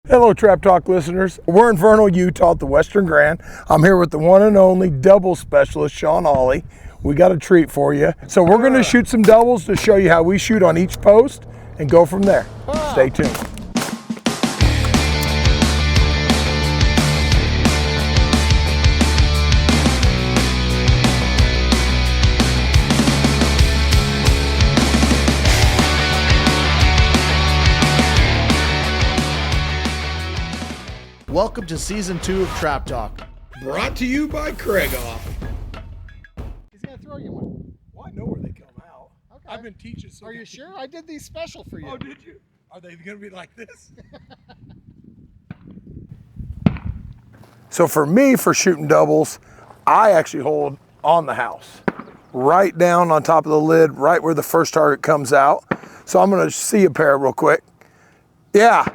Hello, Trap Talk listeners. We're in Vernal, Utah at the Western Grand. I'm here with the one and only double specialist, Sean Hawley. We got a treat for you. So we're going to shoot some doubles to show you how we shoot on each post and go from there. Stay tuned. Welcome to Season 2 of Trap Talk. Brought to you by Craig Off. He's going to throw you one. Well, I know where they come out. Okay. I've been teaching. So Are you sure? I did these special for you. Oh, did you? Are they going to be like this? So for me, for shooting doubles, I actually hold on the house, right down on top of the lid, right where the first target comes out. So I'm going to see a pair real quick. Yeah.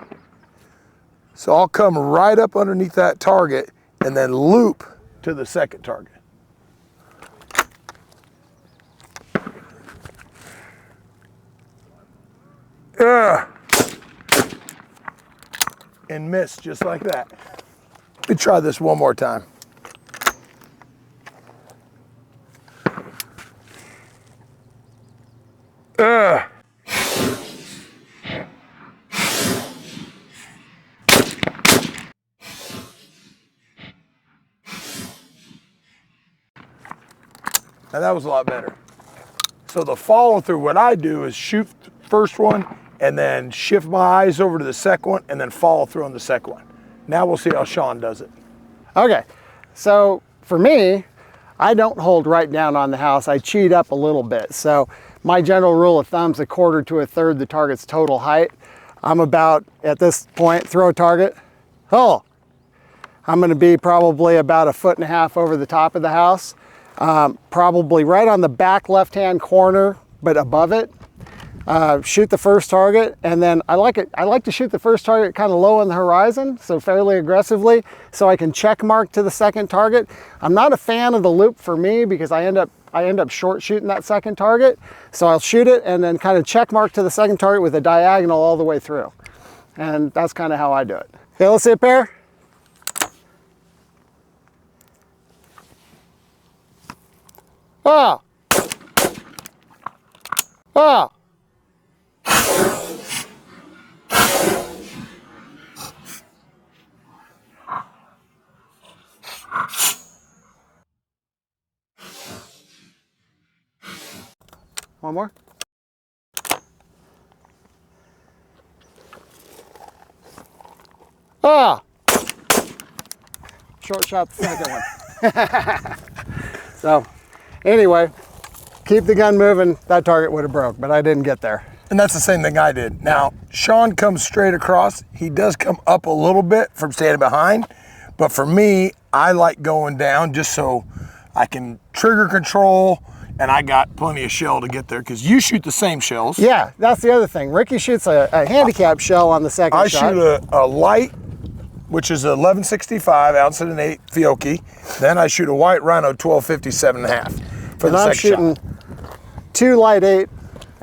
So I'll come right up underneath that target and then loop to the second target. And miss just like that. Let me try this one more time. Now that was a lot better. So the follow through, what I do is shoot the first one and then shift my eyes over to the second one and then follow through on the second one. Now we'll see how Sean does it. Okay, so for me, I don't hold right down on the house. I cheat up a little bit. So my general rule of thumb is 1/4 to 1/3 the target's total height. I'm about, at this point, throw a target. Oh, I'm gonna be probably about 1.5 feet over the top of the house. Probably right on the back left-hand corner, but above it. Shoot the first target, and then I like to shoot the first target kind of low on the horizon, so fairly aggressively, so I can check mark to the second target. I'm not a fan of the loop for me because I end up short shooting that second target. So I'll shoot it and then kind of check mark to the second target with a diagonal all the way through. And that's kind of how I do it. Okay, let's see a pair. Ah! Ah! One more. Ah! Short shot the second one. So, anyway, keep the gun moving. That target would have broke, but I didn't get there. And that's the same thing I did. Now, Sean comes straight across. He does come up a little bit from standing behind, but for me, I like going down just so I can trigger control, and I got plenty of shell to get there because you shoot the same shells. Yeah, that's the other thing. Ricky shoots a handicap shell on the second shot. I shoot a light, which is a 1165 ounce and an 8 Fiocchi. Then I shoot a white Rhino 1250 7.5 for the second shot. And I'm shooting 2 light 8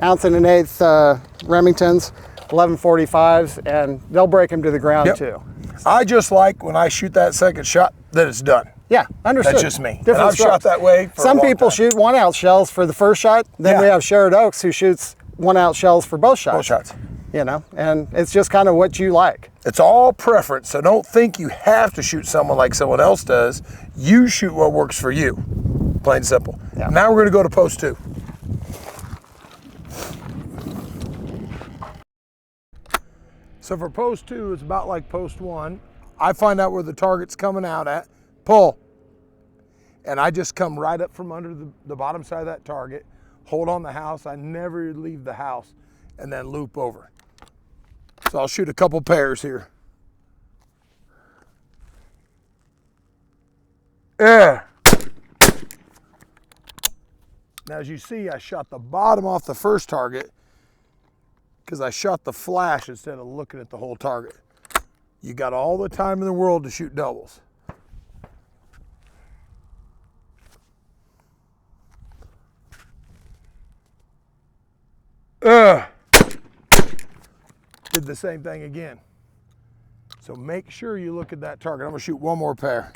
ounce and an 1/8 Remingtons, 1145s, and they'll break them to the ground too. I just like when I shoot that second shot that it's done. Yeah, understood. That's just me. And I've shot that way for Some a long people time. shoot 1 ounce shells for the first shot. Then we have Sherrod Oaks who shoots 1 ounce shells for both shots. Both shots. You know, and it's just kind of what you like. It's all preference, so don't think you have to shoot someone like someone else does. You shoot what works for you, plain and simple. Yeah. Now we're gonna go to post 2. So for post 2, it's about like post 1. I find out where the target's coming out at, pull, and I just come right up from under the bottom side of that target, hold on the house. I never leave the house, and then loop over. So I'll shoot a couple pairs here. Yeah. Now as you see, I shot the bottom off the first target because I shot the flash instead of looking at the whole target. You got all the time in the world to shoot doubles. Did the same thing again. So make sure you look at that target. I'm gonna shoot one more pair.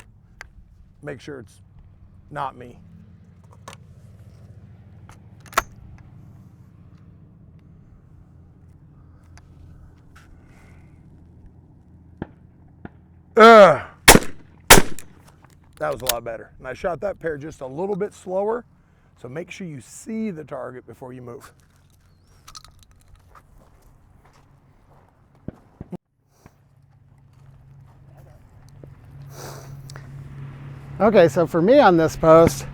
Make sure it's not me. That was a lot better. And I shot that pair just a little bit slower, so make sure you see the target before you move. Okay, so for me on this post,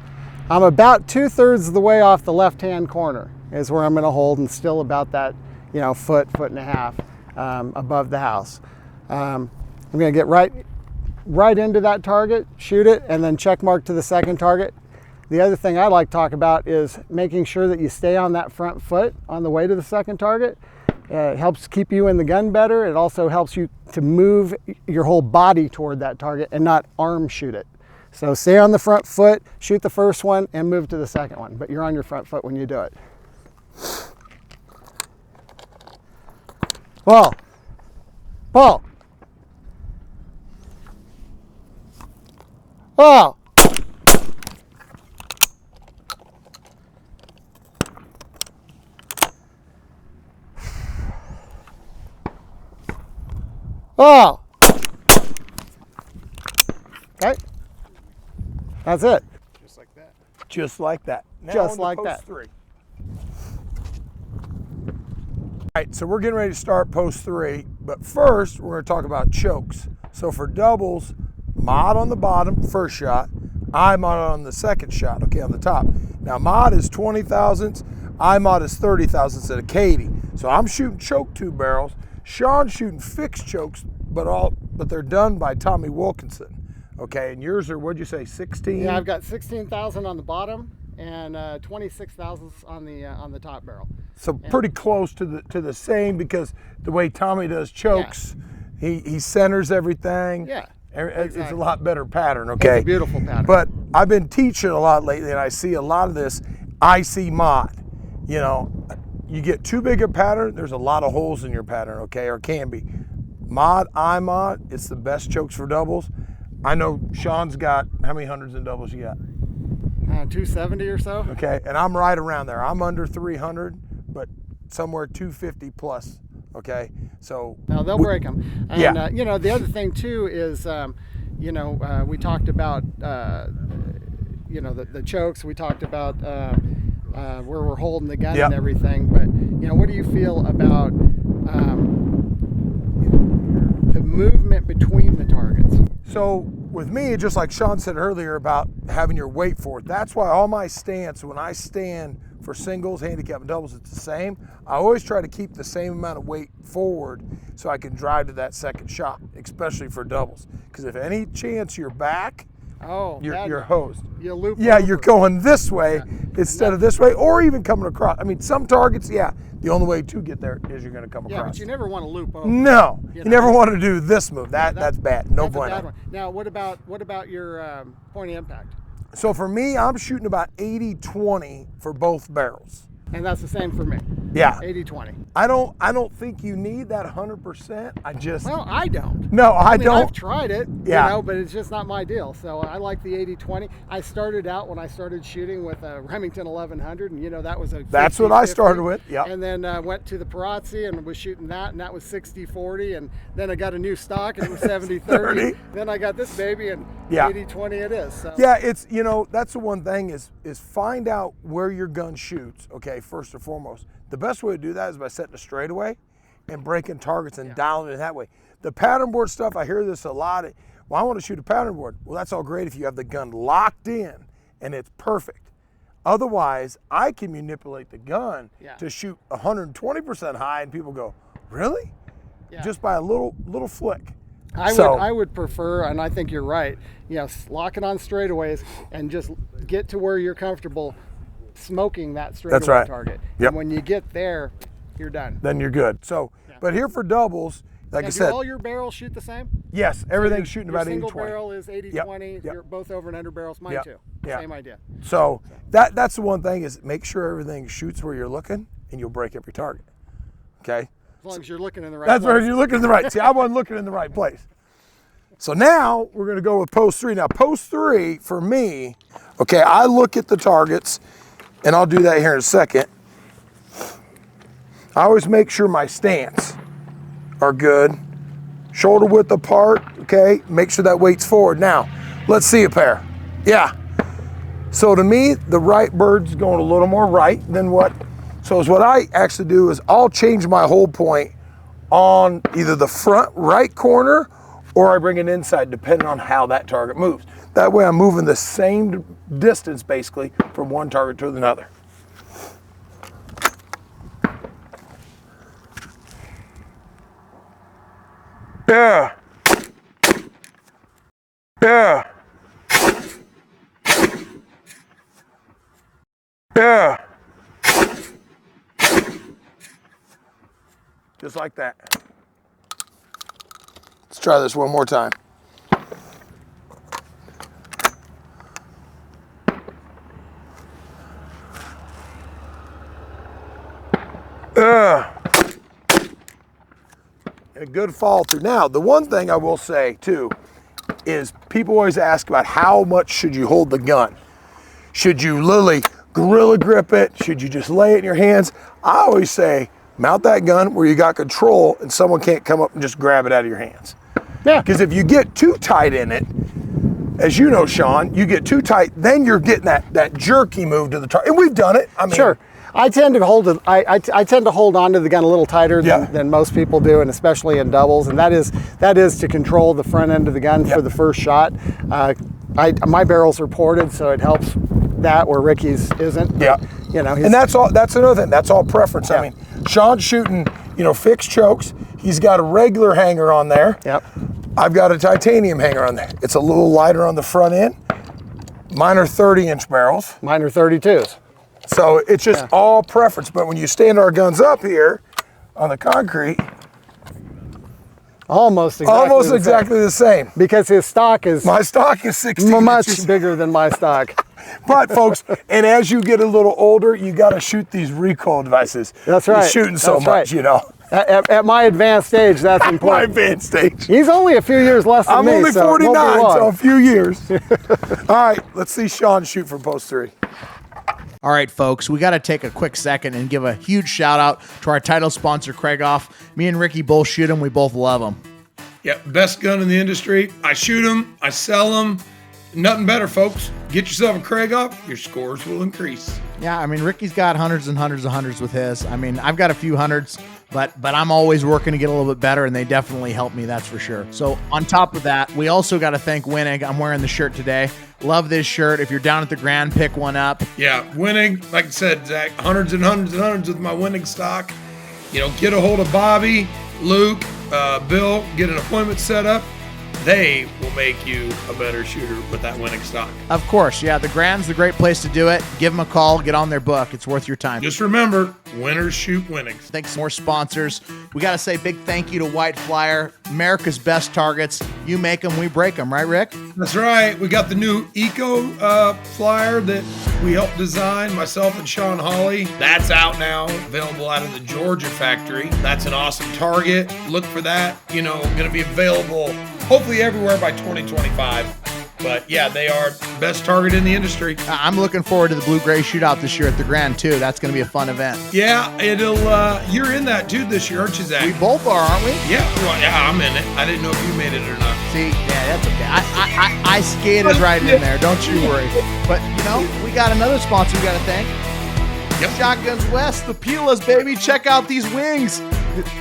I'm about 2/3 of the way off the left-hand corner is where I'm gonna hold, and still about that, foot and a half above the house. I'm gonna get right into that target, shoot it, and then check mark to the second target. The other thing I like to talk about is making sure that you stay on that front foot on the way to the second target. It helps keep you in the gun better. It also helps you to move your whole body toward that target and not arm shoot it. So stay on the front foot, shoot the first one, and move to the second one, but you're on your front foot when you do it. Paul. Paul. Paul. Oh. Okay. That's it. Just like that. Just like that. Now Just on to like post that. 3. All right, so we're getting ready to start post 3, but first we're going to talk about chokes. So for doubles, mod on the bottom, first shot, I mod on the second shot, okay, on the top. Now mod is 20 thousandths, I mod is 30 thousandths at a Katie. So I'm shooting choke tube barrels. Sean's shooting fixed chokes, but they're done by Tommy Wilkinson. Okay, and yours are, what'd you say, 16? Yeah, I've got 16,000 on the bottom and 26 thousandths on the top barrel. So pretty close to the same, because the way Tommy does chokes, he centers everything. Yeah, It's exactly. a lot better pattern, okay? It's a beautiful pattern. But I've been teaching a lot lately, and I see a lot of this IC mod. You get too big a pattern, there's a lot of holes in your pattern, okay, or can be. Mod, iMod, it's the best chokes for doubles. I know Sean's got, how many hundreds in doubles you got? 270 or so. Okay, and I'm right around there. I'm under 300, but somewhere 250 plus, okay? So Now they'll break them. And, Yeah. The other thing too is, we talked about, the chokes. We talked about where we're holding the gun Yep. and everything. But, what do you feel about the movement between the targets? So with me, just like Sean said earlier about having your weight forward, that's why all my stance, when I stand for singles, handicap, and doubles, it's the same. I always try to keep the same amount of weight forward so I can drive to that second shot, especially for doubles. Because if any chance you're back, you're hosed. You loop Yeah, over. you're going this way instead of this way, or even coming across. I mean, some targets, the only way to get there is you're going to come Yeah, across. but you never want to loop over. No, you know. never want to do this move. That's bad. No That's a bad bueno. one. Now, what about your point of impact? So for me, I'm shooting about 80-20 for both barrels. And that's the same for me. Yeah. 80-20. I don't think you need that 100%. I just Well, I don't. No, I mean, don't. I've tried it, Yeah. but it's just not my deal. So I like the 80-20. I started out when I started shooting with a Remington 1100, and that was a That's what I started with, yep. And then went to the Perazzi and was shooting that, and that was 60-40. And then I got a new stock, and it was 70-30. Then I got this baby, and 80-20 it is. So. Yeah, it's that's the one thing is find out where your gun shoots. Okay, first and foremost, the best way to do that is by setting a straightaway and breaking targets and dialing it that way. The pattern board stuff, I hear this a lot. Well, I want to shoot a pattern board. Well, that's all great if you have the gun locked in and it's perfect. Otherwise, I can manipulate the gun to shoot 120% high, and people go, "Really?" Yeah. Just by a little flick. I would prefer, and I think you're right, lock it on straightaways and just get to where you're comfortable smoking that straightaway target. Yep. And when you get there, you're done. Then you're good. So, but here for doubles, like I said, do all your barrels shoot the same? yes, everything's shooting Your about 80-20. single barrel is 80-20. Yep. You're both over and under barrels. Mine too. Yep. Same idea. So that's the one thing is make sure everything shoots where you're looking, and you'll break every target. Okay. As long as you're looking in the right That's place. where you're looking in the right. See, I wasn't looking in the right place. So now we're going to go with post 3. Now post 3 for me, okay, I look at the targets, and I'll do that here in a second. I always make sure my stance are good. Shoulder width apart, okay? Make sure that weight's forward. Now, let's see a pair. Yeah. So to me, the right bird's going a little more right than what. So what I actually do is I'll change my hold point on either the front right corner or I bring it inside depending on how that target moves. That way I'm moving the same distance basically from one target to another. Yeah. Yeah. Yeah. Just like that. Let's try this one more time. A good follow through. Now, the one thing I will say too is people always ask about how much should you hold the gun? Should you literally gorilla grip it? Should you just lay it in your hands? I always say mount that gun where you got control and someone can't come up and just grab it out of your hands. Yeah. Because if you get too tight in it, as you know, Sean, you get too tight, then you're getting that jerky move to the target. And we've done it. I mean, Sure. I tend to hold it. I tend to hold onto the gun a little tighter than most people do, and especially in doubles. And that is to control the front end of the gun for the first shot. My barrel's are ported, so it helps that where Ricky's isn't. Yeah. You know, and that's all. That's another thing. That's all preference. Yeah. I mean, Sean's shooting, fixed chokes. He's got a regular hanger on there. Yep. I've got a titanium hanger on there. It's a little lighter on the front end. Mine are 30-inch barrels. Mine are 32s. So it's just all preference. But when you stand our guns up here on the concrete, almost exactly the same. Because his stock is my stock is 16 much inches. bigger than my stock. But folks, and as you get a little older, you got to shoot these recoil devices. That's right. You're shooting so much, At my advanced age, that's important. My advanced stage. He's only a few years less than I'm me. only so 49, so a long. few years. All right, let's see Sean shoot from post 3. All right, folks, we got to take a quick second and give a huge shout out to our title sponsor, Craigoff. Me and Ricky both shoot them. We both love them. Yeah, best gun in the industry. I shoot them, I sell them. Nothing better, folks. Get yourself a Craigoff, your scores will increase. Yeah, I mean, Ricky's got hundreds and hundreds and hundreds with his. I mean, I've got a few hundreds, but I'm always working to get a little bit better, and they definitely help me, that's for sure. So on top of that, we also got to thank Winnig. I'm wearing the shirt today. Love this shirt. If you're down at the Grand, pick one up. Yeah, Winnig, like I said, Zach, hundreds and hundreds and hundreds with my Winnig stock. Get a hold of Bobby, Luke, Bill, get an appointment set up. They will make you a better shooter with that Winnig stock. Of course, yeah, the Grand's the great place to do it. Give them a call, get on their book. It's worth your time. Just remember, winners shoot Winnigs. Thanks to more sponsors. We got to say big thank you to White Flyer, America's best targets. You make them, we break them, right, Rick? That's right. We got the new Eco flyer that we helped design, myself and Sean Hawley. That's out now, available out of the Georgia factory. That's an awesome target. Look for that. Going to be available hopefully everywhere by 2025. But yeah, they are best target in the industry. I'm looking forward to the Blue-Gray Shootout this year at the Grand, too. That's going to be a fun event. Yeah, you're in that too this year, aren't you, Zach? We both are, aren't we? Yeah, well, yeah, I'm in it. I didn't know if you made it or not. See, yeah, that's okay. I skated right in there. Don't you worry. But, we got another sponsor we got to thank. Yep. Shotguns West, the Pilas, baby. Check out these wings.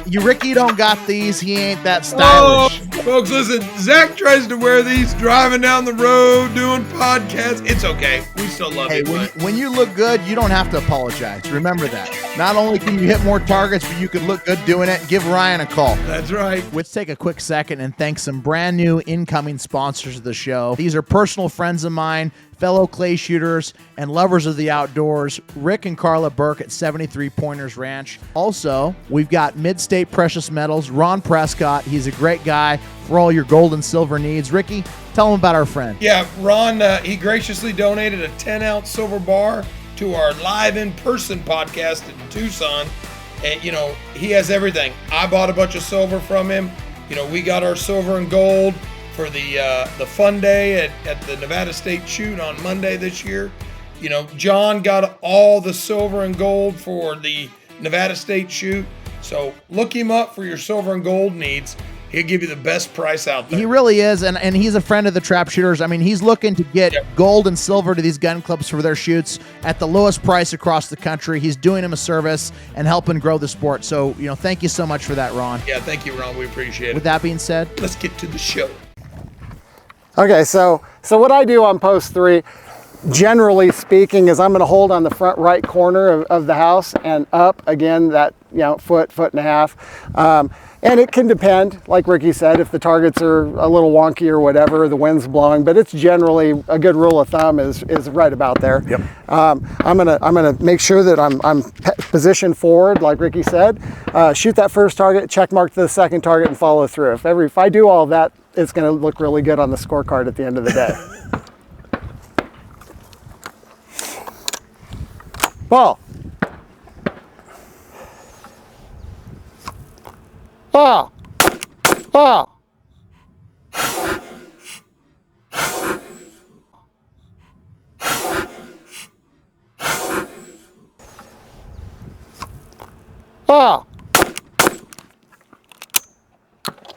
Ricky don't got these. He ain't that stylish. Folks, listen. Zach tries to wear these driving down the road, doing podcasts. It's okay. We still love it. When you look good, you don't have to apologize. Remember that. Not only can you hit more targets, but you can look good doing it. Give Ryan a call. That's right. Let's take a quick second and thank some brand new incoming sponsors of the show. These are personal friends of mine, fellow clay shooters, and lovers of the outdoors, Rick and Carla Burke at 73 Pointers Ranch. Also, we've got Mid-State Precious Metals, Ron Prescott. He's a great guy for all your gold and silver needs. Ricky, tell them about our friend. Yeah, Ron, he graciously donated a 10-ounce silver bar to our live in-person podcast in Tucson. And, you know, he has everything. I bought a bunch of silver from him. You know, we got our silver and gold for the fun day at the Nevada State Shoot on Monday this year. You know, John got all the silver and gold for the Nevada State Shoot. So look him up for your silver and gold needs. He'll give you the best price out there. He really is, and he's a friend of the Trap Shooters. I mean, he's looking to get gold and silver to these gun clubs for their shoots at the lowest price across the country. He's doing them a service and helping grow the sport. So, you know, thank you so much for that, Ron. Yeah, thank you, Ron. We appreciate it. With that being said, let's get to the show. Okay, so what I do on post 3, generally speaking, is I'm going to hold on the front right corner of the house and up again that, you know, foot and a half. And it can depend, like Ricky said, if the targets are a little wonky or whatever, the wind's blowing, but it's generally a good rule of thumb is right about there. Yep. I'm gonna make sure that I'm positioned forward, like Ricky said, shoot that first target, check mark the second target, and follow through. If I do all that, it's gonna look really good on the scorecard at the end of the day. Ball. Ball. Ball. Ball.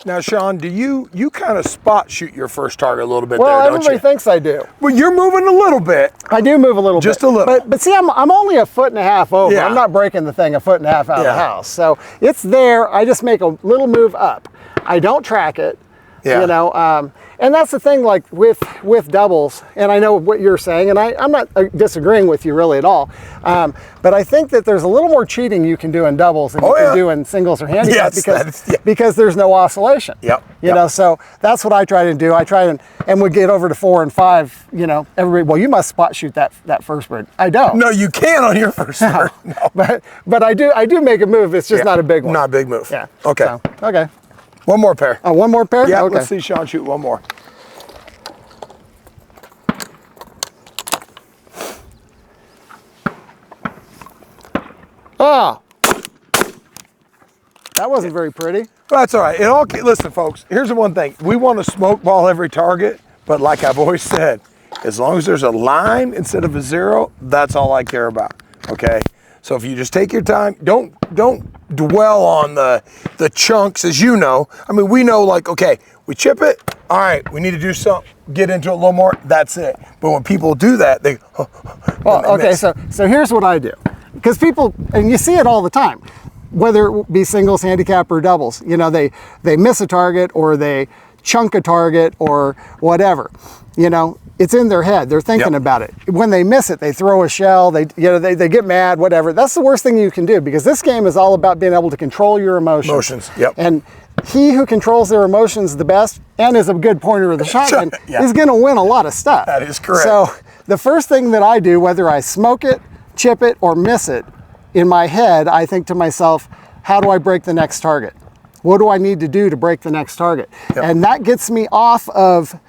Now, Sean, do you kind of spot shoot your first target a little bit Well, there, don't everybody you? thinks I do. Well, you're moving a little bit. I do move a little Just bit. a little. But see, I'm only a foot and a half over. Yeah. I'm not breaking the thing a foot and a half out of the house. So it's there. I just make a little move up. I don't track it. Yeah. You know, and that's the thing, like with doubles, and I know what you're saying, and I'm not disagreeing with you really at all, but I think that there's a little more cheating you can do in doubles than you can do in singles or handicap because there's no oscillation. Yep. You know, so that's what I try to do. I try and we get over to 4 and 5, you know, everybody, well, you must spot shoot that first bird. I don't. No, you can on your first bird. No. But I do make a move. It's just not a big one. Not a big move. Yeah. Okay. So, okay. One more pair. Oh, one more pair? Yeah, okay. let's see Sean shoot one more. Oh, that wasn't very pretty. Well, that's all right. Listen, folks, here's the one thing. We want to smoke ball every target, but like I've always said, as long as there's a line instead of a 0, that's all I care about, okay? So if you just take your time, don't dwell on the chunks, as you know. I mean, we know, like, okay, we chip it, all right, we need to do something, get into it a little more, that's it. But when people do that, they okay, so here's what I do. Because people, and you see it all the time, whether it be singles, handicap, or doubles, you know, they miss a target or they chunk a target or whatever, you know. It's in their head. They're thinking about it. When they miss it, they throw a shell. They get mad. Whatever. That's the worst thing you can do because this game is all about being able to control your emotions. Yep. And he who controls their emotions the best and is a good pointer of the shotgun is going to win a lot of stuff. That is correct. So the first thing that I do, whether I smoke it, chip it, or miss it, in my head, I think to myself, how do I break the next target? What do I need to do to break the next target? Yep. And that gets me off of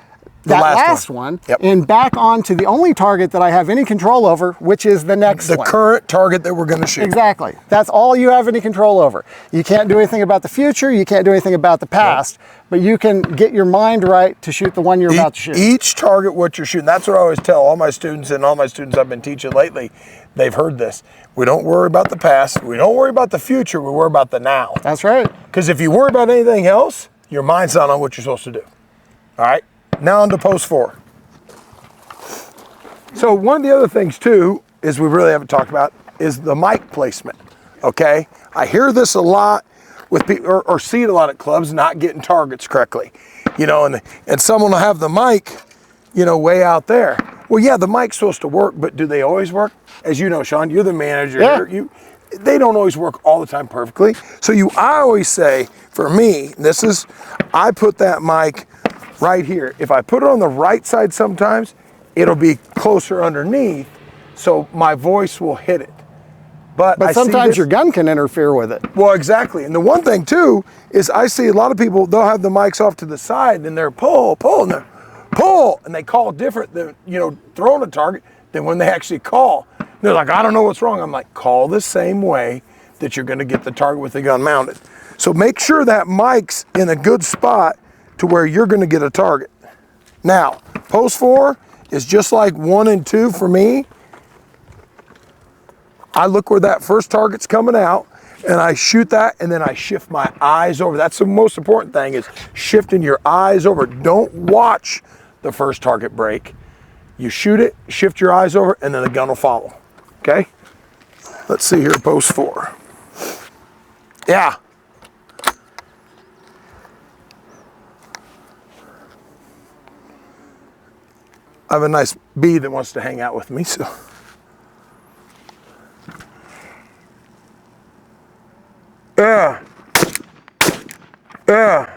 that last one and back onto the only target that I have any control over, which is the next one. The current target that we're going to shoot. Exactly. That's all you have any control over. You can't do anything about the future. You can't do anything about the past, but you can get your mind right to shoot the one you're about to shoot. Each target what you're shooting. That's what I always tell all my students and all my students I've been teaching lately. They've heard this. We don't worry about the past. We don't worry about the future. We worry about the now. That's right. Because if you worry about anything else, your mind's not on what you're supposed to do. All right? Now on to post 4. So one of the other things too, is we really haven't talked about, is the mic placement, okay? I hear this a lot with people, or see it a lot at clubs, not getting targets correctly. You know, and someone will have the mic, you know, way out there. Well, yeah, the mic's supposed to work, but do they always work? As you know, Sean, you're the manager here. They don't always work all the time perfectly. So I always say, for me, I put that mic right here. If I put it on the right side sometimes, it'll be closer underneath, so my voice will hit it. But sometimes your gun can interfere with it. Well, exactly. And the one thing too is I see a lot of people, they'll have the mics off to the side and they're pull, and they're pull, and they call different than, you know, throwing a target than when they actually call. They're like, I don't know what's wrong. I'm like, call the same way that you're going to get the target with the gun mounted. So make sure that mic's in a good spot to where you're going to get a target. Now, post 4 is just like 1 and 2 for me. I look where that first target's coming out, and I shoot that, and then I shift my eyes over. That's the most important thing, is shifting your eyes over. Don't watch the first target break. You shoot it, shift your eyes over, and then the gun will follow. Okay? Let's see here, post 4. Yeah. I have a nice bee that wants to hang out with me, so. Yeah. Yeah.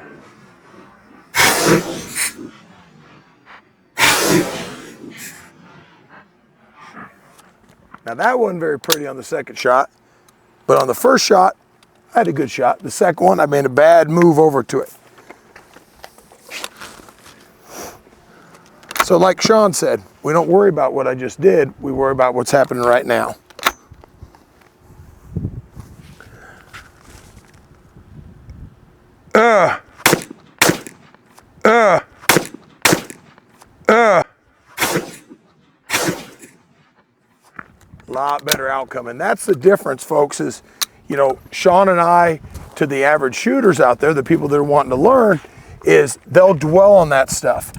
Now that wasn't very pretty on the second shot, but on the first shot, I had a good shot. The second one, I made a bad move over to it. So like Sean said, we don't worry about what I just did, we worry about what's happening right now. Lot better outcome, and that's the difference, folks, is, you know, Sean and I, to the average shooters out there, the people that are wanting to learn, is they'll dwell on that stuff.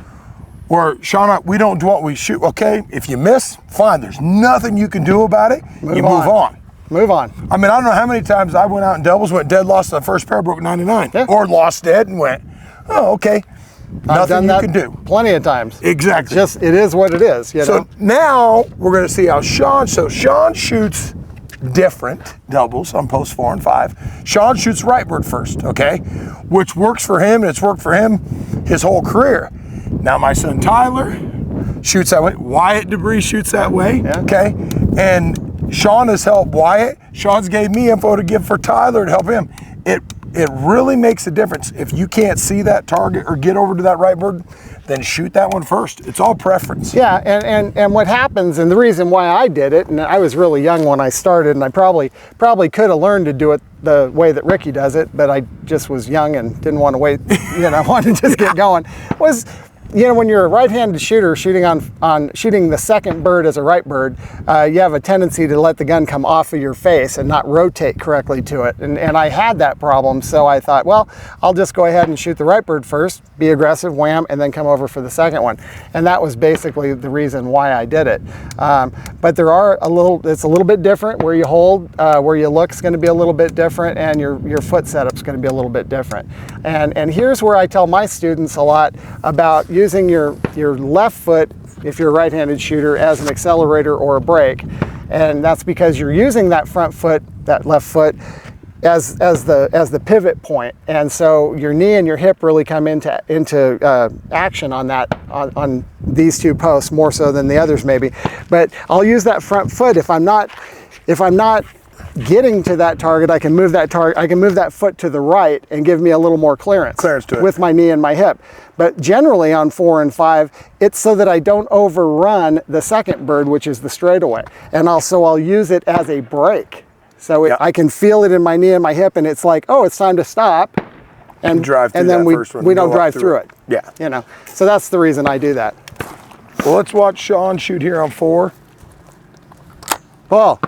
Where Sean, we don't dwell, we shoot, okay, if you miss, fine, there's nothing you can do about it, you move on. Move on. I mean, I don't know how many times I went out in doubles, went dead, lost the first pair, broke 99. Yeah. Or lost dead and went, oh, okay, nothing you can do. Plenty of times. Exactly. Just, it is what it is, you know? So now we're going to see how Sean shoots different doubles on post 4 and 5. Sean shoots right bird first, okay? Which works for him, and it's worked for him his whole career. Now my son Tyler shoots that way. Wyatt Debris shoots that way, okay? And Sean has helped Wyatt. Sean's gave me info to give for Tyler to help him. It really makes a difference. If you can't see that target or get over to that right bird, then shoot that one first. It's all preference. Yeah, and what happens, and the reason why I did it, and I was really young when I started, and I probably could have learned to do it the way that Ricky does it, but I just was young and didn't want to wait, you know, wanted to just get going, was, you know, when you're a right-handed shooter shooting shooting the second bird as a right bird, you have a tendency to let the gun come off of your face and not rotate correctly to it. And I had that problem, so I thought, well, I'll just go ahead and shoot the right bird first, be aggressive, wham, and then come over for the second one. And that was basically the reason why I did it. But there are it's a little bit different. Where you hold, where you look is going to be a little bit different, and your foot setup is going to be a little bit different. And here's where I tell my students a lot about using your left foot, if you're a right-handed shooter, as an accelerator or a brake. And that's because you're using that front foot, that left foot, as the pivot point. And so your knee and your hip really come into action on these two posts, more so than the others maybe. But I'll use that front foot if I'm not getting to that target. I can move that foot to the right and give me a little more clearance to it with my knee and my hip. But generally on 4 and 5, it's so that I don't overrun the second bird, which is the straightaway. And also I'll use it as a brake. So I can feel it in my knee and my hip, and it's like, oh, it's time to stop. And drive through then that first one. We don't drive through it. Yeah. You know, so that's the reason I do that. Well, let's watch Sean shoot here on 4. Paul.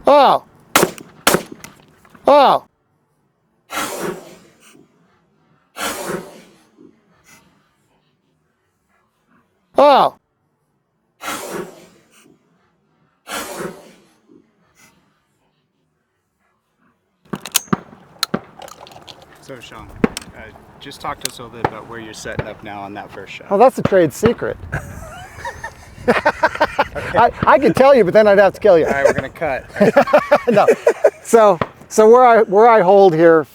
Oh. Oh. Oh. So Sean, just talk to us a little bit about where you're setting up now on that first shot. Well, that's a trade secret. I could tell you, but then I'd have to kill you. All right, we're gonna cut. No. So where I hold here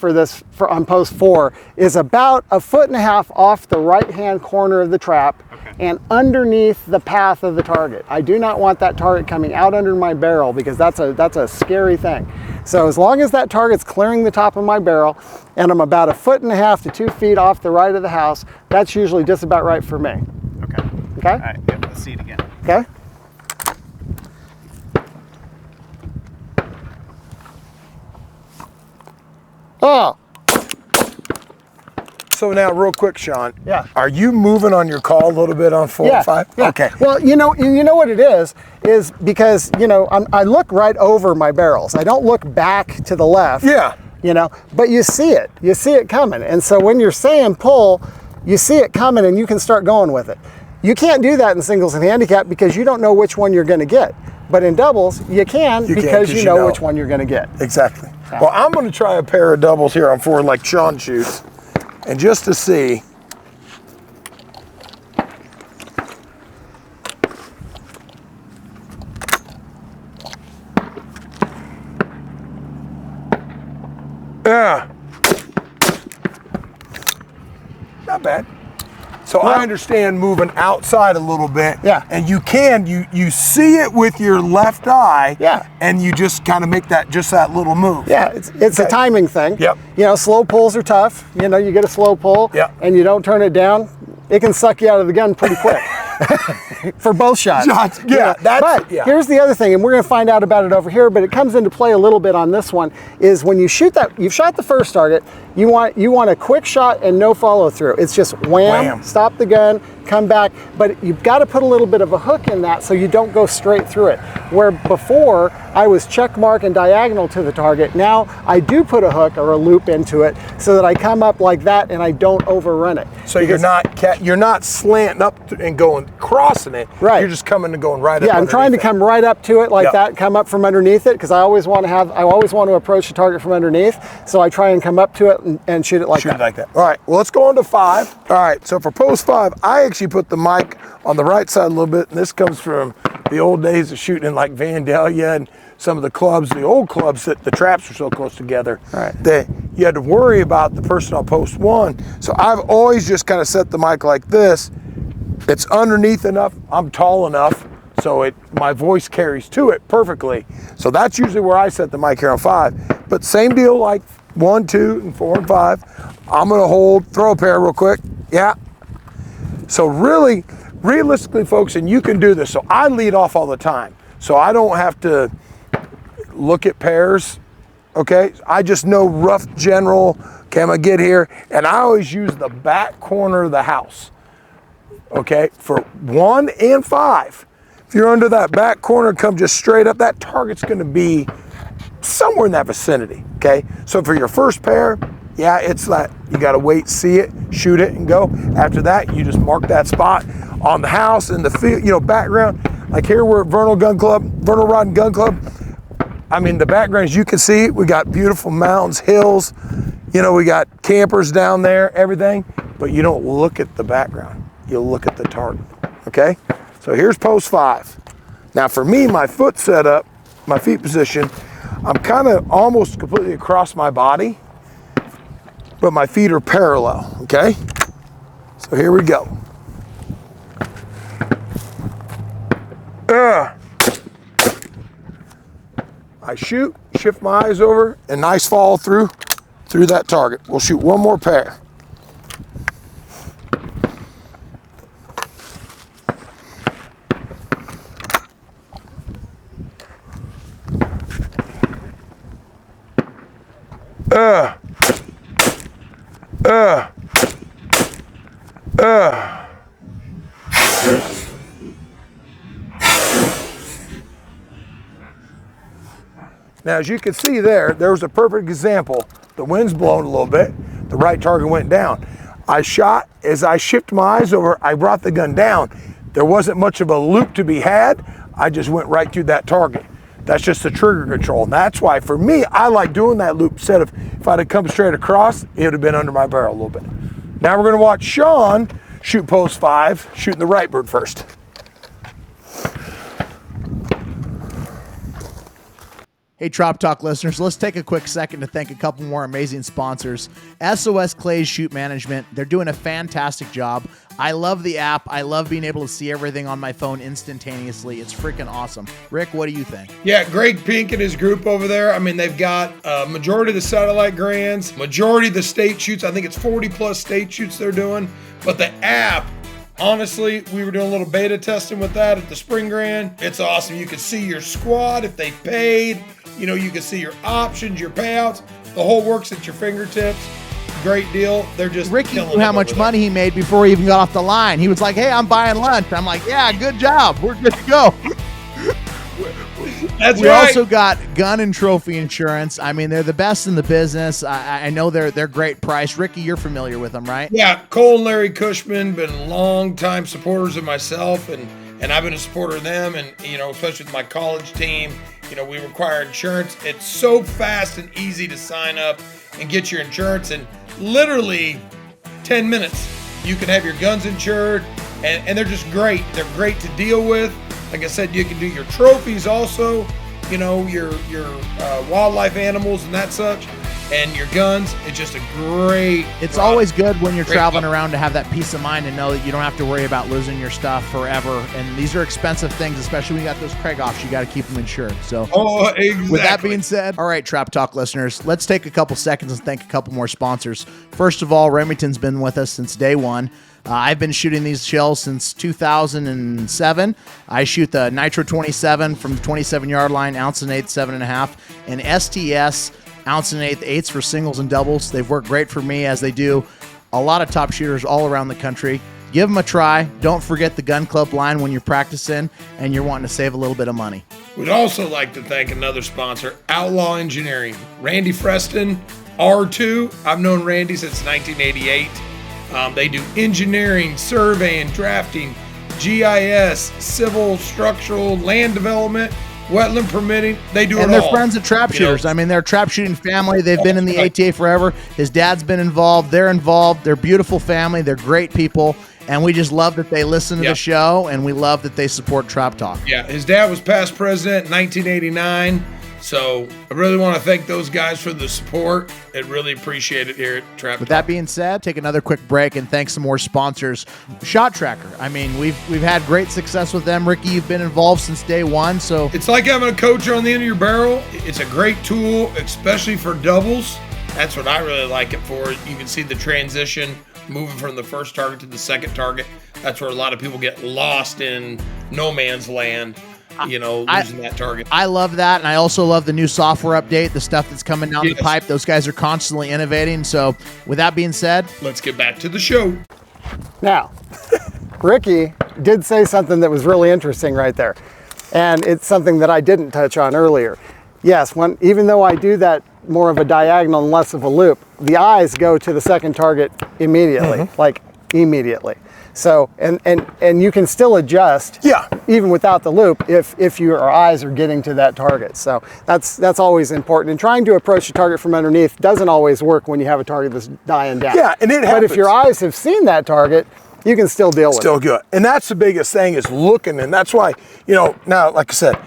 on post 4 is about 1.5 feet off the right-hand corner of the trap, and underneath the path of the target. I do not want that target coming out under my barrel, because that's a scary thing. So as long as that target's clearing the top of my barrel, and I'm about 1.5 to 2 feet off the right of the house, that's usually just about right for me. Okay. Okay? All right, yeah, let's see it again. Okay? Oh, So now, real quick, Sean. Yeah. Are you moving on your call a little bit on 4 and 5? Yeah. Okay. Well, you know what it is because, you know, I look right over my barrels. I don't look back to the left. Yeah. You know, but you see it coming. And so when you're saying pull, you see it coming and you can start going with it. You can't do that in singles and handicap because you don't know which one you're going to get. But in doubles, you can because you know which one you're going to get. Exactly. Well, I'm going to try a pair of doubles here on 4 like Sean shoots. And just to see. Yeah. Not bad. So I understand moving outside a little bit. Yeah. And you see it with your left eye. Yeah. And you just kind of make that little move. Yeah, it's a timing thing. Yep. You know, slow pulls are tough. You know, you get a slow pull and you don't turn it down, it can suck you out of the gun pretty quick. For both shots. Yeah, here's the other thing, and we're going to find out about it over here, but it comes into play a little bit on this one, is when you shoot that, you've shot the first target, you want a quick shot and no follow through. It's just wham, stop the gun, come back, but you've got to put a little bit of a hook in that so you don't go straight through it. Where before, I was check mark and diagonal to the target. Now, I do put a hook or a loop into it so that I come up like that and I don't overrun it. So you're not slanting up and going crossing it. Right. You're just coming and going right up. Yeah, I'm trying to come right up to it like that, come up from underneath it, because I always want to approach the target from underneath. So I try and come up to it and shoot it like that. All right, well, let's go on to 5. All right, so for post 5, I actually put the mic on the right side a little bit, and this comes from the old days of shooting in like Vandalia and some of the clubs, the old clubs that the traps were so close together. Right. That you had to worry about the person on post 1. So I've always just kind of set the mic like this. It's underneath enough, I'm tall enough, so my voice carries to it perfectly. So that's usually where I set the mic here on 5. But same deal like 1, 2, and 4, and 5. I'm gonna throw a pair real quick. Yeah. So really, realistically, folks, and you can do this. So I lead off all the time. So I don't have to look at pairs, okay? I just know rough general, okay, I'm gonna get here, and I always use the back corner of the house, okay? For 1 and 5. If you're under that back corner, come just straight up, that target's gonna be somewhere in that vicinity, okay? So for your first pair, yeah, it's that you gotta wait, see it, shoot it, and go. After that, you just mark that spot on the house, in the field, you know, background. Like here we're at Vernal Rod and Gun Club. I mean, the background, as you can see, we got beautiful mountains, hills, you know, we got campers down there, everything, but you don't look at the background. You'll look at the target, okay? So here's post 5. Now for me, my foot setup, my feet position, I'm kind of almost completely across my body, but my feet are parallel, okay? So here we go. I shoot, shift my eyes over, and nice follow through that target. We'll shoot one more pair. Now, as you can see there was a perfect example. The wind's blowing a little bit. The right target went down. I shot, as I shifted my eyes over, I brought the gun down. There wasn't much of a loop to be had. I just went right through that target. That's just the trigger control. And that's why, for me, I like doing that loop instead of, if I'd have come straight across, it would have been under my barrel a little bit. Now we're gonna watch Sean shoot post 5, shooting the right bird first. Hey, Trop Talk listeners, let's take a quick second to thank a couple more amazing sponsors. SOS Clays Shoot Management. They're doing a fantastic job. I love the app. I love being able to see everything on my phone instantaneously. It's freaking awesome. Rick, what do you think? Yeah, Greg Pink and his group over there. I mean, they've got majority of the satellite grands, majority of the state shoots. I think it's 40 plus state shoots they're doing. But the app, honestly, we were doing a little beta testing with that at the Spring Grand. It's awesome. You can see your squad if they paid. You know, you can see your options, your payouts. the whole works at your fingertips. Great deal. They're just Ricky killing knew how it much over there. money he made before he even got off the line. He was like, hey, I'm buying lunch. I'm like, yeah, good job. We're good to go. That's We right. also got gun and trophy insurance. I mean, they're the best in the business. I know they're great price. Ricky, you're familiar with them, right? Yeah, Cole and Larry Cushman been long-time supporters of myself, and I've been a supporter of them, and, you know, especially with my college team. You know, we require insurance. It's so fast and easy to sign up and get your insurance in literally 10 minutes. You can have your guns insured, and they're just great. They're great to deal with. Like I said, you can do your trophies also, you know, your wildlife animals and that such, and your guns. It's just a great It's product. always good when you're Great traveling product. around to have that peace of mind and know that you don't have to worry about losing your stuff forever. And these are expensive things, especially when you got those Craig offs. You got to keep them insured. So Oh, exactly. with that being said, all right, Trap Talk listeners, let's take a couple seconds and thank a couple more sponsors. First of all, Remington's been with us since day one. I've been shooting these shells since 2007. I shoot the Nitro 27 from the 27-yard line, ounce and eighth, 7.5, and STS ounce and eighth, eighths for singles and doubles. They've worked great for me, as they do a lot of top shooters all around the country. Give them a try. Don't forget the gun club line when you're practicing and you're wanting to save a little bit of money. We'd also like to thank another sponsor, Outlaw Engineering. Randy Freston, R2. I've known Randy since 1988. They do engineering, surveying, drafting, GIS, civil, structural, land development, wetland permitting. They do And it they're all. friends of trap You know? shooters. I mean, they're a trap shooting family. They've been in the Right. ATA forever. His dad's been involved. They're involved. They're a beautiful family. They're great people. And we just love that they listen to Yeah. the show, and we love that they support Trap Talk. Yeah, his dad was past president in 1989. So I really want to thank those guys for the support. I really appreciate it here at Trap With Talk. that being said, take another quick break and thank some more sponsors. Shot Tracker. I mean, we've had great success with them. Ricky, you've been involved since day one, so It's like having a coach on the end of your barrel. It's a great tool, especially for doubles. That's what I really like it for. You can see the transition moving from the first target to the second target. That's where a lot of people get lost in no man's land, you know, losing that target. I love that, and I also love the new software update, the stuff that's coming down Yes. the pipe. Those guys are constantly innovating. So with that being said, Let's get back to the show. Now, Ricky did say something that was really interesting right there. And it's something that I didn't touch on earlier. Yes, even though I do that more of a diagonal and less of a loop, the eyes go to the second target immediately, like immediately. So, and you can still adjust, Yeah. even without the loop, if your eyes are getting to that target. So that's always important. And trying to approach the target from underneath doesn't always work when you have a target that's dying down. Yeah, and it But if happens. your eyes have seen that target, you can still deal with it. Still good. And that's the biggest thing is looking. And that's why, you know, now, like I said,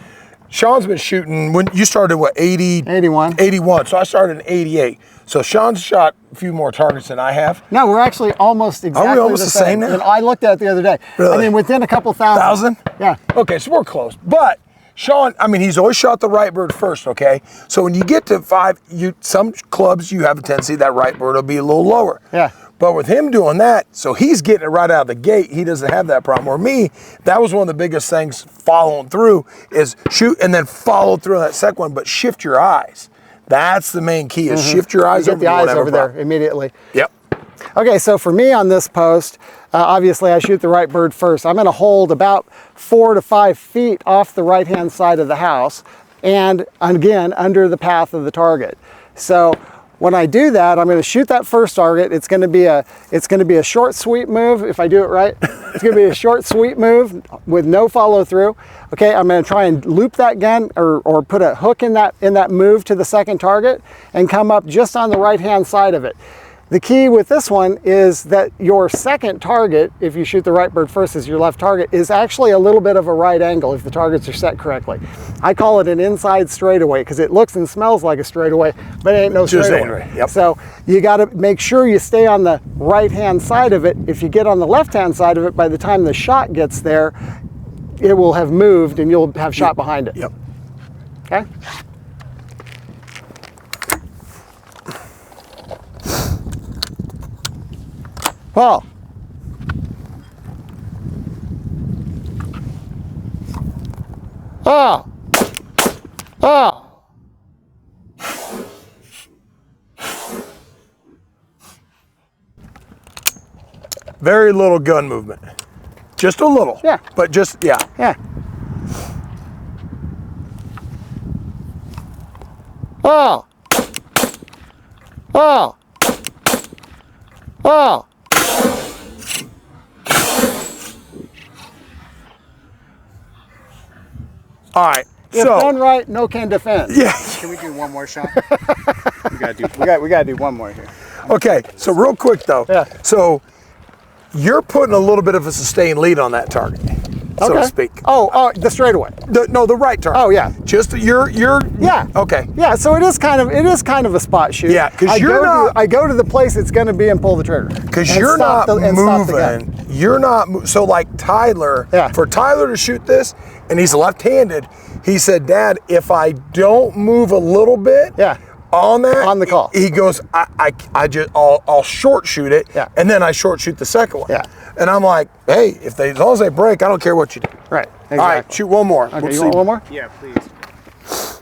Sean's been shooting when you started, what, 80? 81. 81. So I started in 88. So Sean's shot a few more targets than I have. No, we're actually almost exactly almost the same now? And I looked at it the other day. Really? I mean, within a couple thousand. 1,000? Yeah. Okay, so we're close. But Sean, I mean, he's always shot the right bird first, okay? So when you get to 5, some clubs, you have a tendency that right bird will be a little lower. Yeah. But with him doing that, so he's getting it right out of the gate. He doesn't have that problem. Or me, that was one of the biggest things following through is shoot and then follow through on that second one, but shift your eyes. That's the main key is shift your eyes You over get the to eyes whatever over there problem. immediately. Yep. Okay, so for me on this post, obviously I shoot the right bird first. I'm going to hold about 4 to 5 feet off the right-hand side of the house, and again under the path of the target. So when I do that, I'm going to shoot that first target. It's going to be a short sweep move if I do it right. It's going to be a short sweep move with no follow through. Okay, I'm going to try and loop that gun or put a hook in that move to the second target and come up just on the right-hand side of it. The key with this one is that your second target, if you shoot the right bird first as your left target, is actually a little bit of a right angle if the targets are set correctly. I call it an inside straightaway because it looks and smells like a straightaway, but it ain't no Just straightaway. ain't right, yep. So you got to make sure you stay on the right-hand side of it. If you get on the left-hand side of it, by the time the shot gets there, it will have moved and you'll have shot behind it. Yep. Okay? Well, oh, Very little gun movement. Just a little. Yeah. But just, yeah. Yeah. Oh. Oh. Oh. All right. If So, done right, no can defend. yeah. Can we do one more shot? we gotta do one more here. Okay. So real quick though. Yeah. So you're putting a little bit of a sustained lead on that target, so to speak. Oh, the straightaway. The right target. Oh, yeah. Just you're. Yeah. Okay. Yeah, so it is kind of a spot shoot. Yeah, 'cause I go to the place it's going to be and pull the trigger. Because And you're stop not the- and stop the gun. moving. You're not. So like Tyler, Yeah. for Tyler to shoot this, and he's left-handed. He said, "Dad, if I don't move a little bit, Yeah. on that, On the call. he goes, I'll short shoot it, Yeah. and then I short shoot the second one. Yeah. And I'm like, hey, as long as they break, I don't care what you do. Right. Exactly. All right, shoot one more. Okay, We'll you see. want one more? Yeah, please.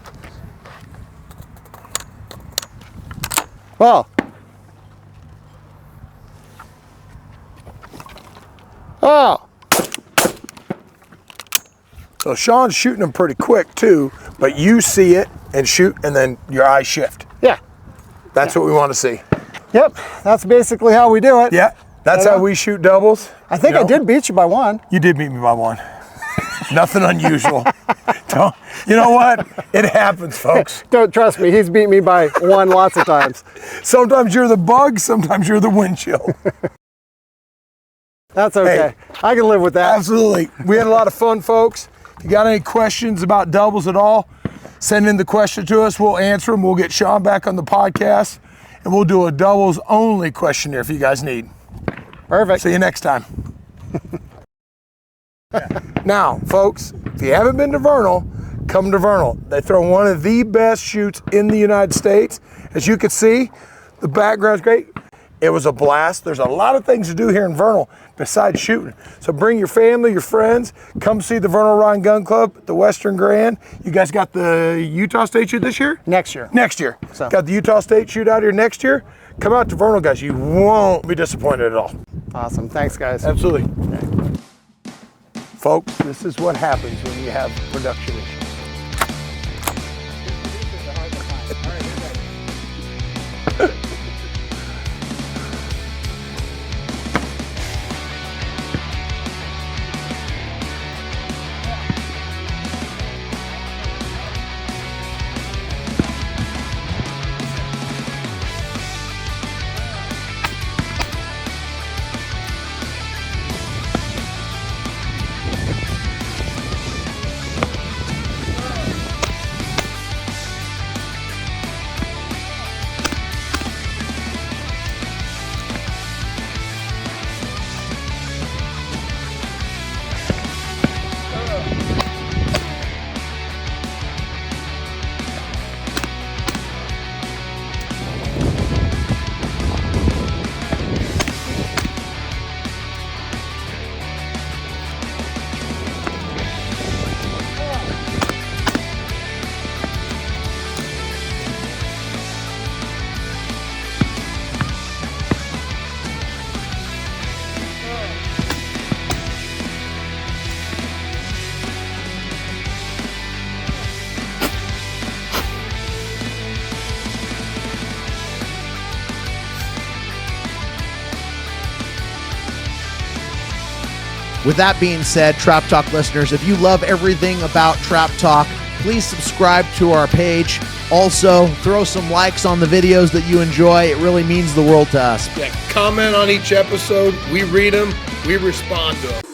Well. Oh. So Sean's shooting them pretty quick too, but you see it and shoot, and then your eyes shift. Yeah. That's what we want to see. Yep. That's basically how we do it. Yeah, that's Yeah. how we shoot doubles. I think I did beat you by one. You did beat me by one. Nothing unusual. You know what? It happens, folks. Don't trust me. He's beat me by one lots of times. Sometimes you're the bug, sometimes you're the wind chill. That's okay. I can live with that. Absolutely. We had a lot of fun, folks. If you got any questions about doubles at all, send in the question to us. We'll answer them. We'll get Sean back on the podcast, and we'll do a doubles only questionnaire if you guys need. Perfect. See you next time. Now, folks, if you haven't been to Vernal, come to Vernal. They throw one of the best shoots in the United States. As you can see, the background's great. It was a blast. There's a lot of things to do here in Vernal besides shooting. So bring your family, your friends, come see the Vernal Rod Gun Club at the Western Grand. You guys got the Utah State shoot this year? Next year. Next year. So. Got the Utah State shoot out here next year. Come out to Vernal, guys. You won't be disappointed at all. Awesome. Thanks, guys. Absolutely. Folks, this is what happens when you have production issues. With that being said, Trap Talk listeners, if you love everything about Trap Talk, please subscribe to our page. Also, throw some likes on the videos that you enjoy. It really means the world to us. Yeah, comment on each episode. We read them. We respond to them.